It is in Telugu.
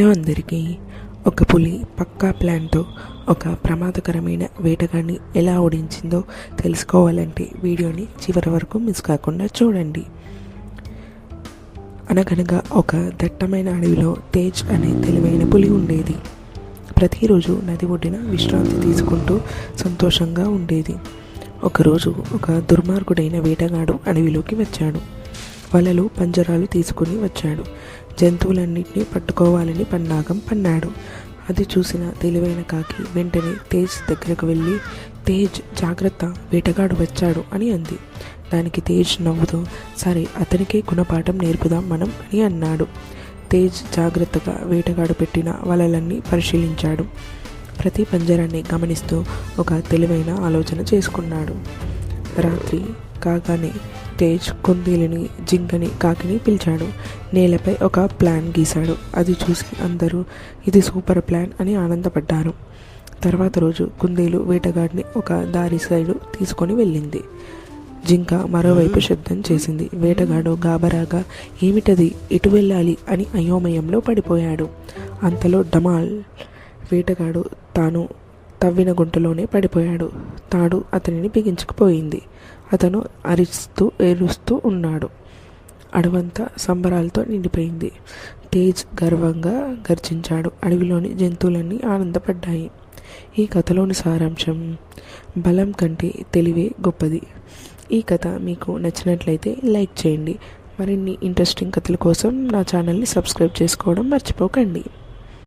హలో అందరికీ. ఒక పులి పక్కా ప్లాన్తో ఒక ప్రమాదకరమైన వేటగాడిని ఎలా ఓడించిందో తెలుసుకోవాలంటే వీడియోని చివరి వరకు మిస్ కాకుండా చూడండి. అనగనగా ఒక దట్టమైన అడవిలో తేజ్ అనే తెలివైన పులి ఉండేది. ప్రతిరోజు నది ఒడ్డున విశ్రాంతి తీసుకుంటూ సంతోషంగా ఉండేది. ఒకరోజు ఒక దుర్మార్గుడైన వేటగాడు అడవిలోకి వచ్చాడు. వలలు పంజరాలు తీసుకుని వచ్చాడు. జంతువులన్నింటినీ పట్టుకోవాలని పన్నాగం పన్నాడు. అది చూసిన తెలివైన కాకి వెంటనే తేజ్ దగ్గరకు వెళ్ళి, తేజ్ జాగ్రత్త, వేటగాడు వచ్చాడు అని అంది. దానికి తేజ్ నవ్వుతూ, సరే అతనికే గుణపాఠం నేర్పుదాం మనం అని అన్నాడు. తేజ్ జాగ్రత్తగా వేటగాడు పెట్టిన వలలన్నీ పరిశీలించాడు. ప్రతి పంజరాన్ని గమనిస్తూ ఒక తెలివైన ఆలోచన చేసుకున్నాడు. రాత్రి కాగానే తేజ్ కుందేలుని, జింకని, కాకిని పిలిచాడు. నేలపై ఒక ప్లాన్ గీశాడు. అది చూసి అందరూ ఇది సూపర్ ప్లాన్ అని ఆనందపడ్డారు. తర్వాత రోజు కుందేలు వేటగాడిని ఒక దారి సైడు తీసుకొని వెళ్ళింది. జింక మరోవైపు శబ్దం చేసింది. వేటగాడు గాబరాగా ఏమిటది, ఎటు వెళ్ళాలి అని అయోమయంలో పడిపోయాడు. అంతలో డమాల్! వేటగాడు తాను తవ్విన గుంటలోనే పడిపోయాడు. తాడు అతనిని బిగించుకుపోయింది. అతను ఏడుస్తూ ఉన్నాడు. అడవంతా సంబరాలతో నిండిపోయింది. తేజ్ గర్వంగా గర్జించాడు. అడవిలోని జంతువులన్నీ ఆనందపడ్డాయి. ఈ కథలోని సారాంశం: బలం కంటే తెలివే గొప్పది. ఈ కథ మీకు నచ్చినట్లయితే లైక్ చేయండి. మరిన్ని ఇంట్రెస్టింగ్ కథల కోసం నా ఛానల్ని సబ్స్క్రైబ్ చేసుకోవడం మర్చిపోకండి.